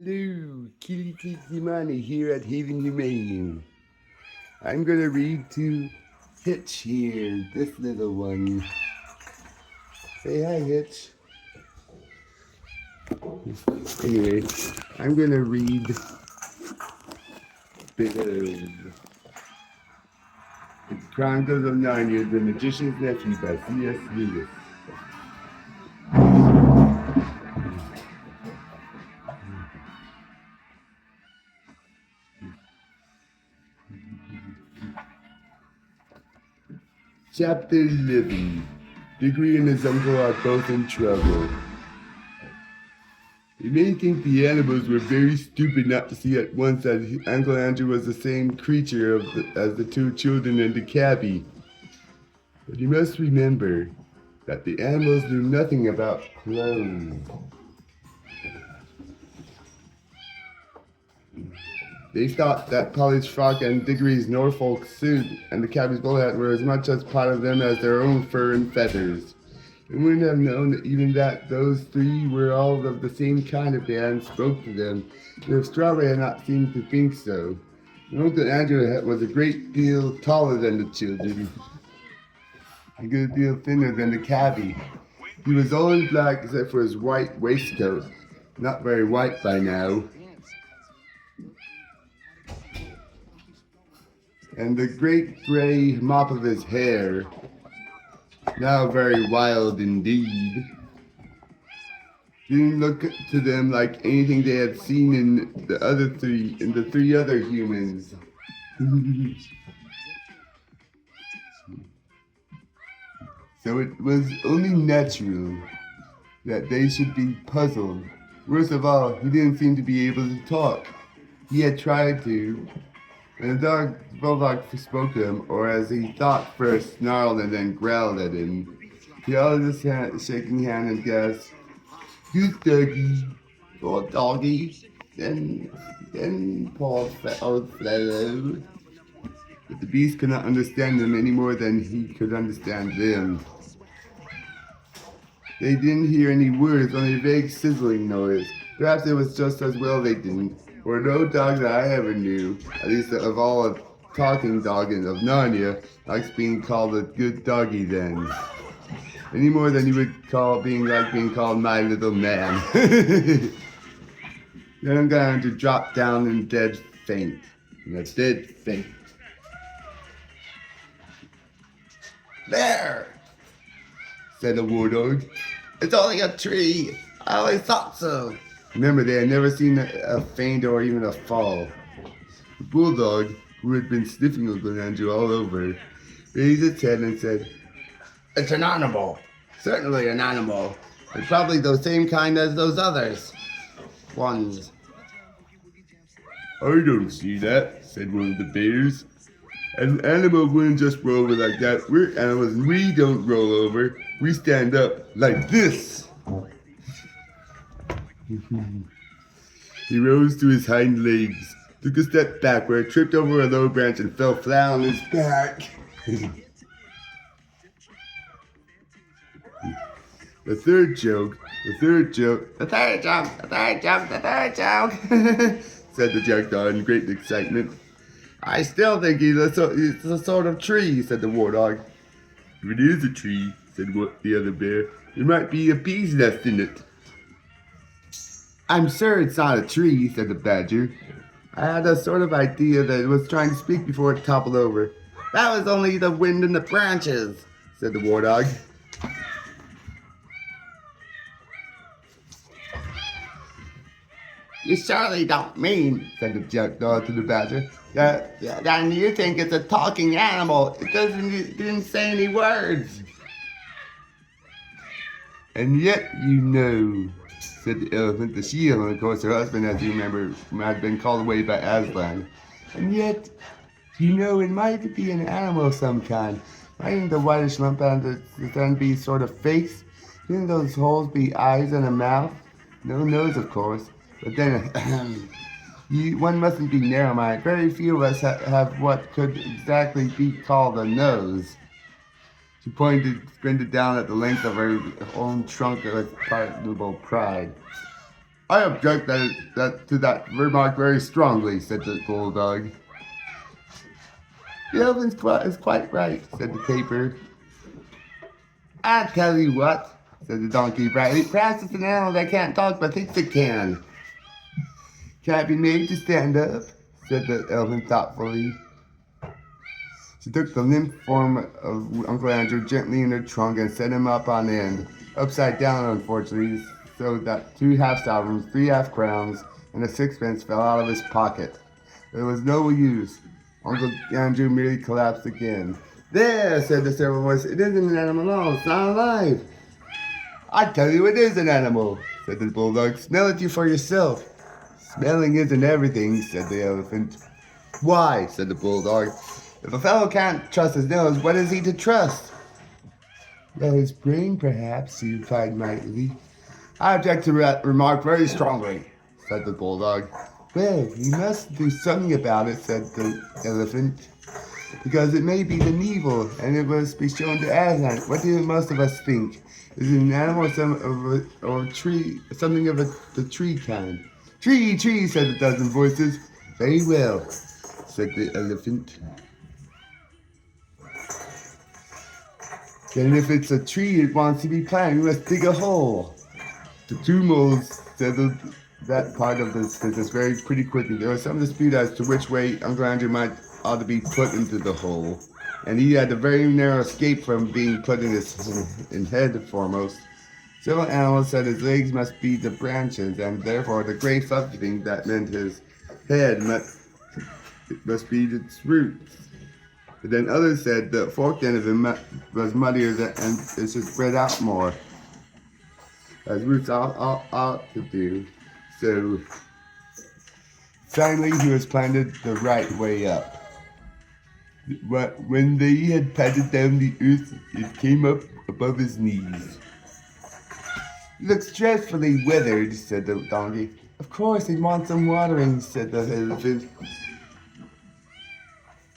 Hello, Killy Killy Kymani here at Haven Humane. I'm gonna read to Hitch here, this little one. Say hi, Hitch. Anyway, I'm gonna read bit of Chronicles of Narnia, The Magician's Nephew by C.S. Lewis. Chapter 11. Diggory and his uncle are both in trouble. You may think the animals were very stupid not to see at once that Uncle Andrew was the same creature as the two children and the cabby. But you must remember that the animals knew nothing about clothes. They thought that Polly's frock and Diggory's Norfolk suit and the cabby's bowler hat were as much as part of them as their own fur and feathers. They wouldn't have known even that those three were all of the same kind if they hadn't spoke to them, and if Strawberry had not seemed to think so. And Uncle Andrew was a great deal taller than the children, a good deal thinner than the cabby. He was all in black except for his white waistcoat, not very white by now, and the great gray mop of his hair, now very wild indeed, didn't look to them like anything they had seen in the three other humans. So it was only natural that they should be puzzled. Worst of all, he didn't seem to be able to talk. He had tried to, and the bulldog spoke to him, or as he thought first, snarled and then growled at him. He held his shaking hand and gasped, "Good doggy, poor doggy, then poor old fellow." But the beast could not understand him any more than he could understand them. They didn't hear any words, only a vague sizzling noise. Perhaps it was just as well they didn't, for no dog that I ever knew, at least of all a talking dog of Narnia, likes being called a good doggy then. Any more than you would call being called my little man. Then I'm going to drop down in dead faint. In a dead faint. "There!" said the war dog. "It's only a tree. I always thought so." Remember, they had never seen a faint or even a fall. The bulldog, who had been sniffing Uncle Andrew all over, raised its head and said, "It's an animal. Certainly an animal. And probably the same kind as those others. Ones." "I don't see that," said one of the bears. "An animal wouldn't just roll over like that. We're animals and we don't roll over. We stand up like this." He rose to his hind legs, took a step backward, tripped over a low branch, and fell flat on his back. The third joke, said the jackdaw in great excitement. "I still think it's a sort of tree," said the war dog. "If it is a tree," said the other bear, "there might be a bee's nest in it." "I'm sure it's not a tree," said the badger. "I had a sort of idea that it was trying to speak before it toppled over." "That was only the wind in the branches," said the war dog. "You surely don't mean," said the jackdaw to the badger, "that you think it's a talking animal. It didn't say any words." "And yet you know," said the elephant. The she-elephant, of course, her husband, as you remember, had been called away by Aslan. "And yet, you know, it might be an animal of some kind. Mightn't the whitish lump on the sun be sort of face? Shouldn't those holes be eyes and a mouth? No nose, of course. But then, one mustn't be narrow-minded. Very few of us have what could exactly be called a nose." She squinted down at the length of her own trunk with pardonable pride. I object to that remark very strongly, said the bulldog. The elephant is quite right, said the tapir. I tell you what, said the donkey brightly, perhaps it's an animal that can't talk but thinks it can. Can I be made to stand up? Said the elephant thoughtfully. She took the limp form of Uncle Andrew gently in her trunk and set him up on end, upside down unfortunately, so that 2 half-sovereigns, 3 half-crowns, and a sixpence fell out of his pocket. There was no use. Uncle Andrew merely collapsed again. There, said the several voice, it isn't an animal at all, it's not alive. I tell you it is an animal, said the bulldog. Smell it you for yourself. Smelling isn't everything, said the elephant. Why, said the bulldog. If a fellow can't trust his nose, what is he to trust? Well, his brain, perhaps, he replied mightily. I object to that remark very strongly, said the bulldog. Well, you must do something about it, said the elephant, because it may be an evil, and it must be shown to Aslan. What do most of us think? Is it an animal or a tree, something of the tree kind? Tree, tree, said a dozen voices. Very well, said the elephant. Then if it's a tree it wants to be planted, we must dig a hole. The 2 moles settled that part of this business pretty quickly. There was some dispute as to which way Uncle Andrew ought to be put into the hole, and he had a very narrow escape from being put in head foremost. Several animals said his legs must be the branches, and therefore the gray fluffy thing that meant his head must be its roots. But then others said the forked end of him was muddier and it should spread out more, as roots ought to do. So finally he was planted the right way up. When they had patted down the earth, it came up above his knees. He looks dreadfully withered, said the donkey. Of course, he'd want some watering, said the elephant.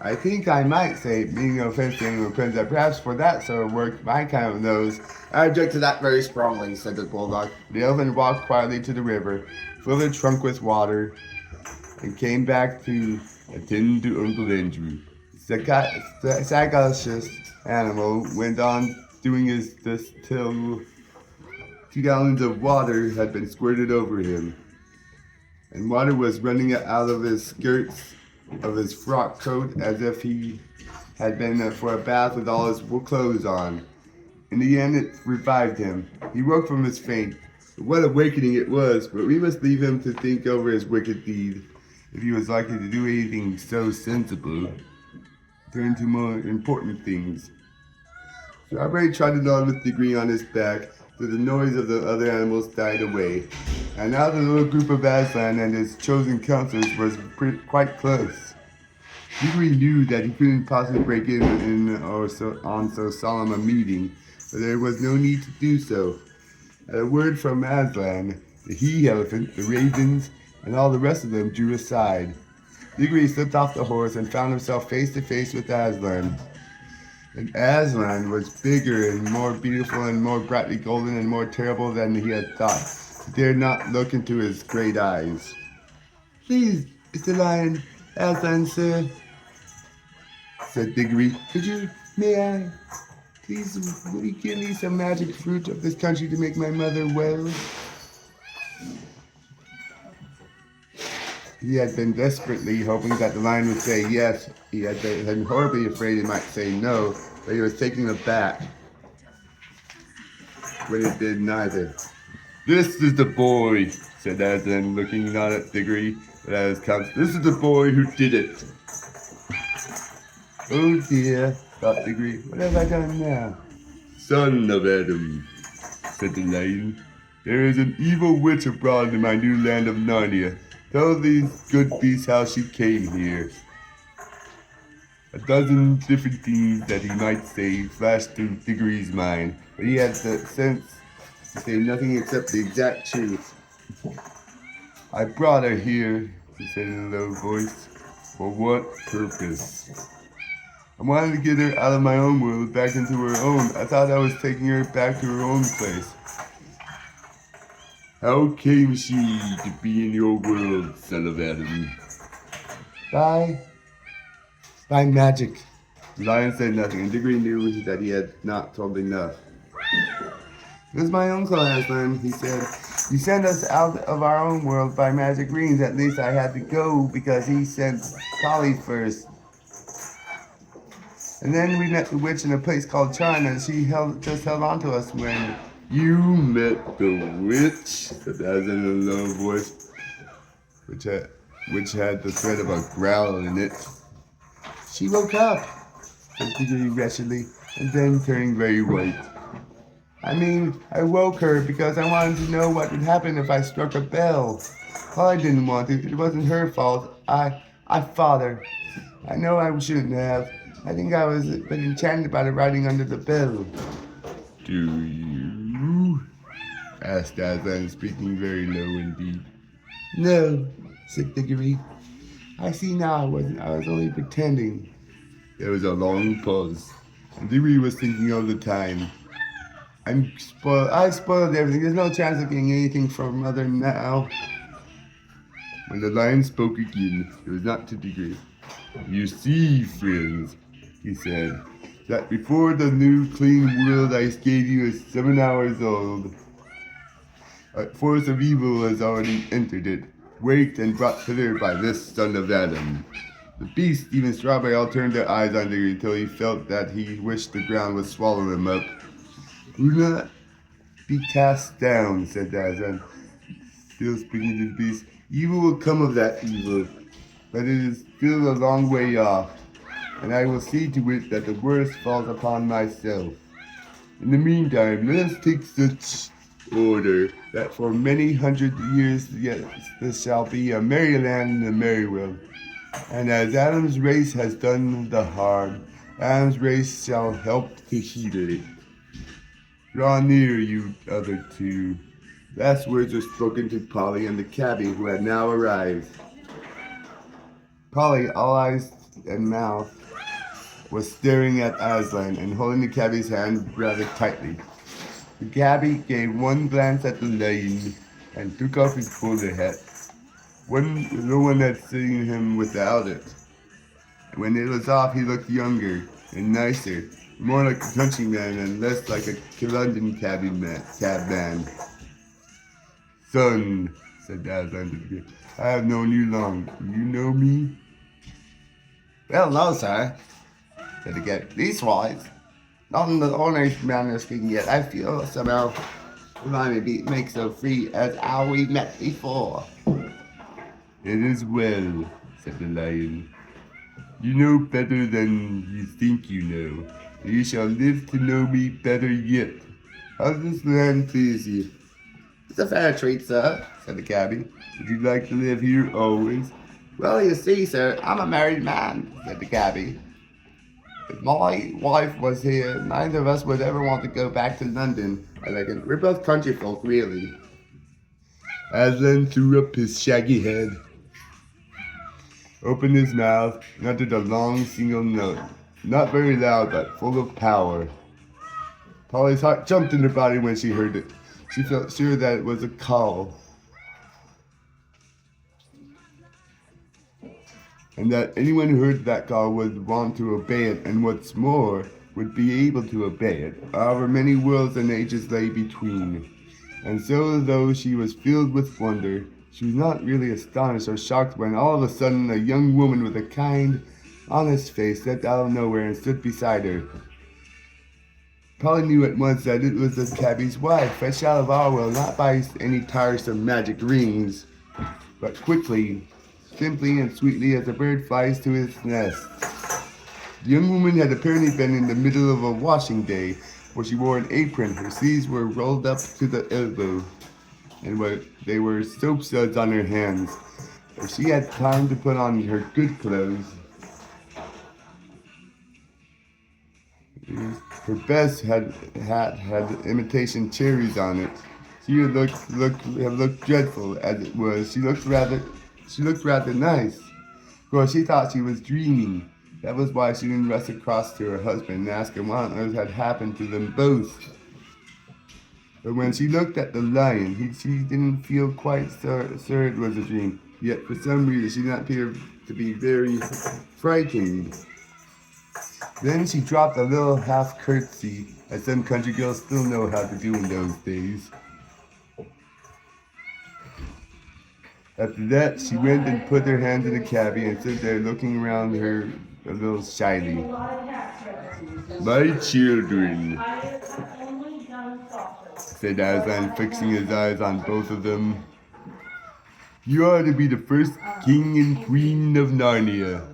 I think I might say, being no offense to anyone friends, that perhaps for that sort of work, my kind of nose. I object to that very strongly, said the bulldog. The elephant walked quietly to the river, filled her trunk with water, and came back to attend to Uncle Andrew. The sagacious animal went on doing this till 2 gallons of water had been squirted over him, and water was running out of his skirts of his frock coat as if he had been for a bath with all his clothes on. In the end it revived him. He woke from his faint. What awakening it was, but we must leave him to think over his wicked deed, if he was likely to do anything so sensible. Turn to more important things. Strawberry trotted on with Degree on his back, till the noise of the other animals died away. And now the little group of Aslan and his chosen counselors was quite close. Degree knew that he couldn't possibly break in on so solemn a meeting, but there was no need to do so. At a word from Aslan, the he-elephant, the ravens, and all the rest of them drew aside. Degree slipped off the horse and found himself face to face with Aslan. And Aslan was bigger and more beautiful and more brightly golden and more terrible than he had thought. He dared not look into his great eyes. Please, Mr. Lion, Aslan, sir, said Diggory, may I, please, will you give me some magic fruit of this country to make my mother well? He had been desperately hoping that the lion would say yes. He had been horribly afraid he might say no, but he was taken aback when it did neither. This is the boy, said Aslan, looking not at Diggory, but at his counsel. This is the boy who did it. Oh dear, thought Diggory, what have I done now? Son of Adam, said the lion, there is an evil witch abroad in my new land of Narnia. Tell these good beasts how she came here. A dozen different things that he might say flashed through Diggory's mind, but he had the sense to say nothing except the exact truth. I brought her here, he said in a low voice. For what purpose? I wanted to get her out of my own world back into her own. I thought I was taking her back to her own place. How came she to be in your world, son of Adam? By magic. The lion said nothing, and Diggory knew that he had not told enough. It was my uncle, Aslan, he said. He sent us out of our own world by magic rings. At least I had to go because he sent Polly first. And then we met the witch in a place called China, and she just held on to us when... You met the witch? Said Aslan in a low voice, which had the threat of a growl in it. She woke up, said Diggory wretchedly, and then turned very white. I woke her because I wanted to know what would happen if I struck a bell. Polly didn't want to. It wasn't her fault. Father. I know I shouldn't have. I think I was been enchanted by the writing under the bell. Do you? Asked Aslan, speaking very low indeed. No, said Diggory. I see now I was only pretending. There was a long pause, and Diggory was thinking all the time. I spoiled everything. There's no chance of getting anything from Mother now. When the lion spoke again, it was not to Diggory. You see, friends, he said, that before the new clean world I gave you is 7 hours old, a force of evil has already entered it, waked and brought hither by this son of Adam. The beast, even Strawberry, all turned their eyes on Diggory until he felt that he wished the ground would swallow him up. Do not be cast down, said Aslan, still speaking to the beast. Evil will come of that evil, but it is still a long way off, and I will see to it that the worst falls upon myself. In the meantime, let us take such order that for many hundred years yet this shall be a merry land and a merry world. And as Adam's race has done the harm, Adam's race shall help to heal it. Draw near, you other two. Last words were spoken to Polly and the cabby, who had now arrived. Polly, all eyes and mouth, was staring at Aslan and holding the cabby's hand rather tightly. The cabby gave one glance at the lion and took off his bowler hat. No one had seen him without it. When it was off, he looked younger and nicer, more like a countryman and less like a London cabman. Son, said Aslan to the kid, I have known you long. Do you know me? Well, no, sir, said the kid. Leastwise, not in the ordinary manner of speaking yet. I feel somehow I may make so free as how we met before. It is well, said the lion. You know better than you think you know. You shall live to know me better yet. How does this land please you? It's a fair treat, sir, said the cabby. Would you like to live here always? Well, you see, sir, I'm a married man, said the cabby. If my wife was here, neither of us would ever want to go back to London. I reckon we're both country folk, really. Aslan threw up his shaggy head, opened his mouth, and uttered a long single note. Not very loud, but full of power. Polly's heart jumped in her body when she heard it. She felt sure that it was a call, and that anyone who heard that call would want to obey it, and what's more, would be able to obey it, however many worlds and ages lay between. And so, though she was filled with wonder, she was not really astonished or shocked when all of a sudden a young woman with a kind, honest face stepped out of nowhere and stood beside her. Polly knew at once that it was the cabby's wife, fresh out of our world, not by any tiresome magic rings, but quickly, simply and sweetly as a bird flies to its nest. The young woman had apparently been in the middle of a washing day, for she wore an apron, her sleeves were rolled up to the elbow, and there were soap suds on her hands. If she had time to put on her good clothes, her best hat had imitation cherries on it. She would have looked dreadful as it was. She looked rather nice. Of course, she thought she was dreaming. That was why she didn't rush across to her husband and ask him what on earth had happened to them both. But when she looked at the lion, she didn't feel quite sure it was a dream. Yet for some reason she did not appear to be very frightened. Then she dropped a little half curtsy, as some country girls still know how to do in those days. After that, she went and put her hands in the cabbie and stood there looking around her a little shyly. My children, said Aslan, fixing his eyes on both of them. You ought to be the first king and queen of Narnia.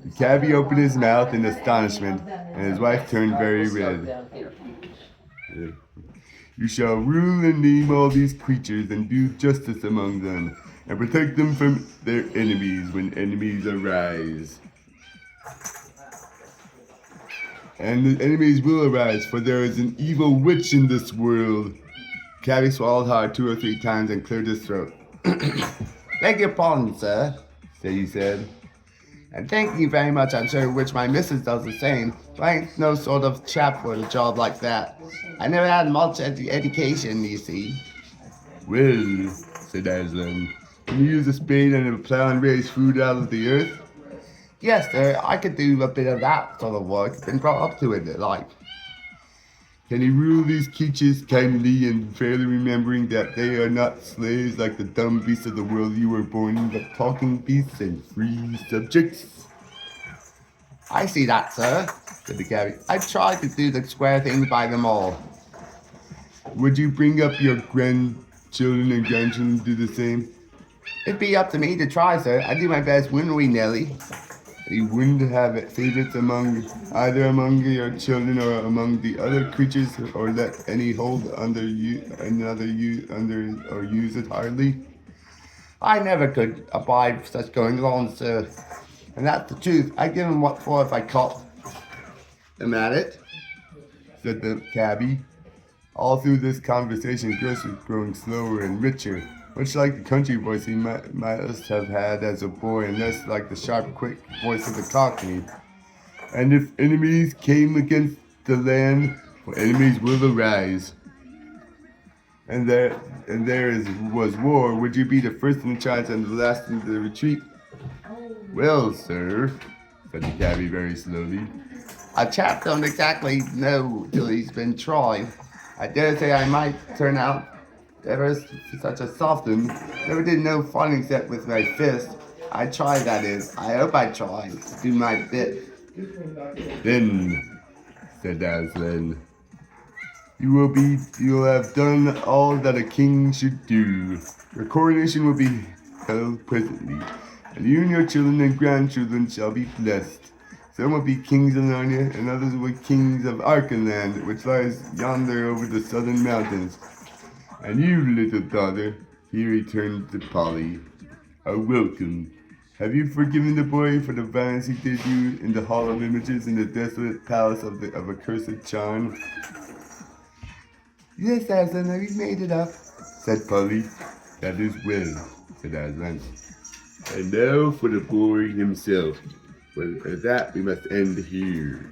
The cabbie opened his mouth in astonishment, and his wife turned very red. You shall rule and name all these creatures and do justice among them, and protect them from their enemies when enemies arise. And the enemies will arise, for there is an evil witch in this world. Cabbie swallowed hard 2 or 3 times and cleared his throat. Beg your pardon, sir, he said. And thank you very much, I'm sure, which my missus does the same. But I ain't no sort of chap for a job like that. I never had much education, you see. Well, said Aslan, can you use a spade and a plow and raise food out of the earth? Yes, sir, I could do a bit of that sort of work. Been brought up to it, like. Can you rule these creatures kindly and fairly remembering that they are not slaves like the dumb beasts of the world you were born in, but talking beasts and free subjects? I see that, sir, said the cabbie. I tried to do the square thing by them all. Would you bring up your grandchildren and grandchildren to do the same? It'd be up to me to try, sir. I do my best, wouldn't we, Nellie? You wouldn't have favorites either among your children or among the other creatures, or let any hold under or use it hardly. I never could abide such goings on, sir, and that's the truth. I'd give him what for if I caught him at it, said the cabbie. All through this conversation, Gross was growing slower and richer, much like the country voice he must have had as a boy, and less like the sharp, quick voice of the Cockney. And if enemies came against the land, well, enemies will arise. And there was war, would you be the first in the charge and the last in the retreat? Well, sir, said the cabbie very slowly, a chap don't exactly know till he's been tried. I dare say I might turn out ever such a soft one. Never did no fun except with my fist. I tried, that is. I hope I tried to do my bit. Then, said Aslan, you will have done all that a king should do. Your coronation will be held presently, and you and your children and grandchildren shall be blessed. Some will be kings of Narnia, and others will be kings of Arkenland, which lies yonder over the southern mountains. And you, little daughter, here he turned to Polly, are welcome. Have you forgiven the boy for the violence he did you in the Hall of Images in the desolate palace of accursed charm? Yes, Aslan, we've made it up, said Polly. That is well, said Aslan. And now for the boy himself. But at that we must end here.